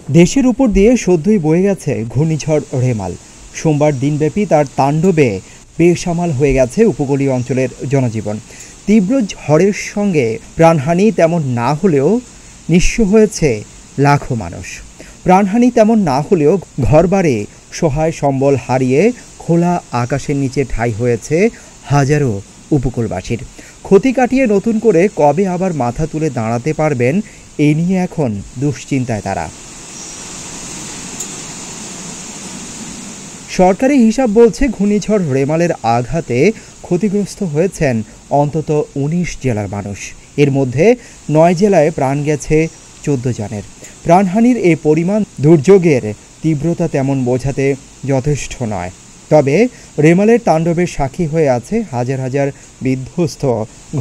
দেশের উপর দিয়ে সদ্যই বয়ে গেছে ঘূর্ণিঝড় রেমাল। সোমবার দিনব্যাপী তার তাণ্ডবে বেসামাল হয়ে গেছে উপকূলীয় অঞ্চলের জনজীবন। তীব্র ঝড়ের সঙ্গে প্রাণহানি তেমন না হলেও নিঃস্ব হয়েছে লাখো মানুষ। প্রাণহানি তেমন না হলেও ঘরবাড়ি সহায় সম্বল হারিয়ে খোলা আকাশের নিচে ঠাঁই হয়েছে হাজারো উপকূলবাসীর। ক্ষতি কাটিয়ে নতুন করে কবে আবার মাথা তুলে দাঁড়াতে পারবেন, এই নিয়ে এখন দুশ্চিন্তায় তারা। সরকারি হিসাব বলছে ঘূর্ণিঝড় রেমালের আঘাতে ক্ষতিগ্রস্ত হয়েছেন অন্তত ১৯ জেলার মানুষ। এর মধ্যে ৯ জেলায় প্রাণ গেছে ১৪ জনের। প্রাণহানির এই পরিমাণ দুর্যোগের তীব্রতা তেমন বোঝাতে যথেষ্ট নয়। তবে রেমালের তাণ্ডবের সাক্ষী হয়ে আছে হাজার হাজার বিধ্বস্ত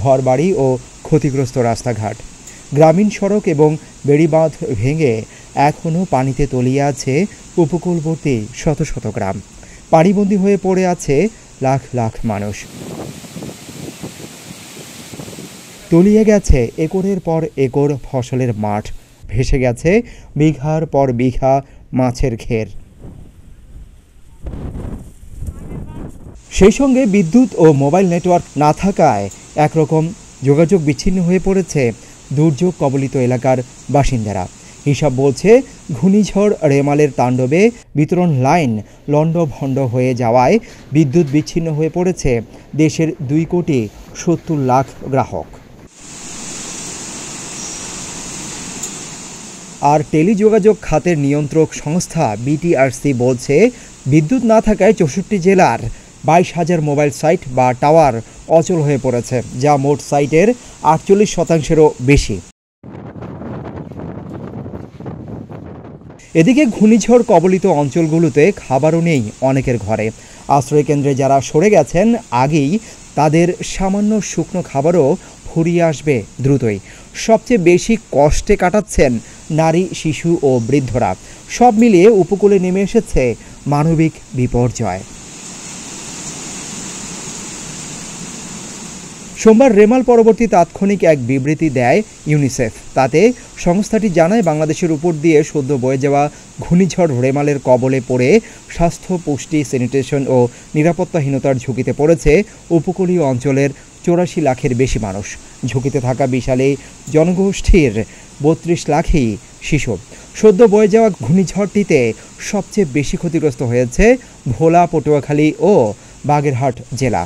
ঘরবাড়ি ও ক্ষতিগ্রস্ত রাস্তাঘাট। গ্রামীণ সড়ক এবং বেড়িবাঁধ ভেঙে এখনও পানিতে তলিয়ে আছে উপকূলবর্তী শত শত গ্রাম। পানিবন্দী হয়ে পড়ে আছে লাখ লাখ মানুষ। তলিয়ে গেছে একরের পর একর ফসলের মাঠ, ভেসে গেছে বিঘার পর বিঘা মাছের ঘের। সেই সঙ্গে বিদ্যুৎ ও মোবাইল নেটওয়ার্ক না থাকায় একরকম যোগাযোগ বিচ্ছিন্ন হয়ে পড়েছে দুর্যোগ কবলিত এলাকার বাসিন্দারা। হিসাব বলছে ঘূর্ণিঝড় রেমালের তাণ্ডবে বিতরণ লাইন লণ্ডভণ্ড হয়ে যাওয়ায় বিদ্যুৎ বিচ্ছিন্ন হয়ে পড়েছে দেশের ২,৭০,০০,০০০ গ্রাহক। আর টেলিযোগাযোগ খাতের নিয়ন্ত্রক সংস্থা বিটিআরসি বলছে বিদ্যুৎ না থাকায় ৬৪ জেলার ২২,০০০ মোবাইল সাইট বা টাওয়ার অচল হয়ে পড়েছে, যা মোট সাইটের ৪৮%-এরও বেশি। এদিকে ঘূর্ণিঝড় কবলিত অঞ্চলগুলোতে খাবারও নেই অনেকের ঘরে। আশ্রয়কেন্দ্রে যারা সরে গেছেন আগেই, তাদের সামান্য শুকনো খাবারও ফুরিয়ে আসবে দ্রুতই। সবচেয়ে বেশি কষ্টে কাটাচ্ছেন নারী, শিশু ও বৃদ্ধরা। সব মিলিয়ে উপকূলে নেমে এসেছে মানবিক বিপর্যয়। সোমবার রেমাল পরবর্তী তাৎক্ষণিক এক বিবৃতি দেয় ইউনিসেফ। তাতে সংস্থাটি জানায়, বাংলাদেশের উপর দিয়ে সদ্য বয়ে যাওয়া ঘূর্ণিঝড় রেমালের কবলে পড়ে স্বাস্থ্য, পুষ্টি, স্যানিটেশন ও নিরাপত্তাহীনতার ঝুঁকিতে পড়েছে উপকূলীয় অঞ্চলের ৮৪ লাখের বেশি মানুষ। ঝুঁকিতে থাকা বিশাল এই জনগোষ্ঠীর ৩২ লাখই শিশু। সদ্য বয়ে যাওয়া ঘূর্ণিঝড়টিতে সবচেয়ে বেশি ক্ষতিগ্রস্ত হয়েছে ভোলা, পটুয়াখালী ও বাগেরহাট জেলা।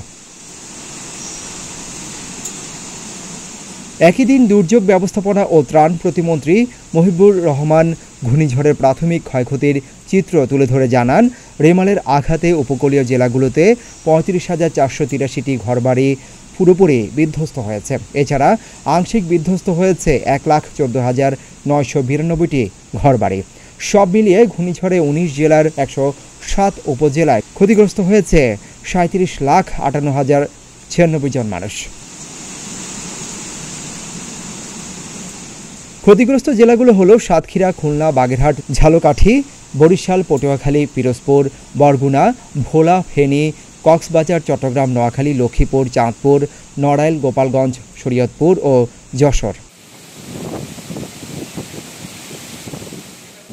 একই দিন দুর্যোগ ব্যবস্থাপনা ও ত্রাণ প্রতিমন্ত্রী মহিবুর রহমান ঘূর্ণিঝড়ের প্রাথমিক ক্ষয়ক্ষতির চিত্র তুলে ধরে জানান, রেমালের আঘাতে উপকূলীয় জেলাগুলোতে ৩৫,৪৮৩টি ঘরবাড়ি পুরোপুরি বিধ্বস্ত হয়েছে। এছাড়া আংশিক বিধ্বস্ত হয়েছে ১,১৪,৯৯২টি ঘরবাড়ি। সব মিলিয়ে ঘূর্ণিঝড়ে ১৯ জেলার ১০৭ উপজেলায় ক্ষতিগ্রস্ত হয়েছে ৩৭,৫৮,০৯৬ জন মানুষ। ক্ষতিগ্রস্ত জেলাগুলো হলো সাতক্ষীরা, খুলনা, বাগেরহাট, ঝালকাঠি, বরিশাল, পটুয়াখালী, পিরোজপুর, বরগুনা, ভোলা, ফেনী, কক্সবাজার, চট্টগ্রাম, নোয়াখালী, লক্ষ্মীপুর, চাঁদপুর, নড়াইল, গোপালগঞ্জ, শরীয়তপুর ও যশোর।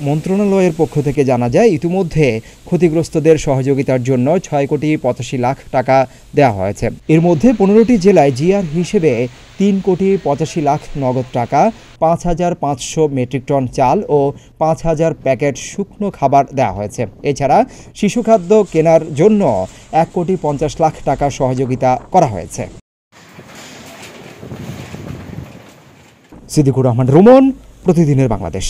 মন্ত্রণালয়ের পক্ষ থেকে জানা যায়, ইতিমধ্যে ক্ষতিগ্রস্তদের সহযোগিতার জন্য ৬,৮৫,০০,০০০ টাকা দেওয়া হয়েছে। এর মধ্যে ১৫টি জেলায় জিআর হিসেবে ৩,৮৫,০০,০০০ নগদ টাকা, ৫,৫০০ মেট্রিক টন চাল ও ৫,০০০ প্যাকেট শুকনো খাবার দেওয়া হয়েছে। এছাড়া শিশুখাদ্য কেনার জন্য ১,৫০,০০,০০০ টাকা সহযোগিতা করা হয়েছে। সিদ্দিকুর রহমান, রুমন, প্রতিদিনের বাংলাদেশ।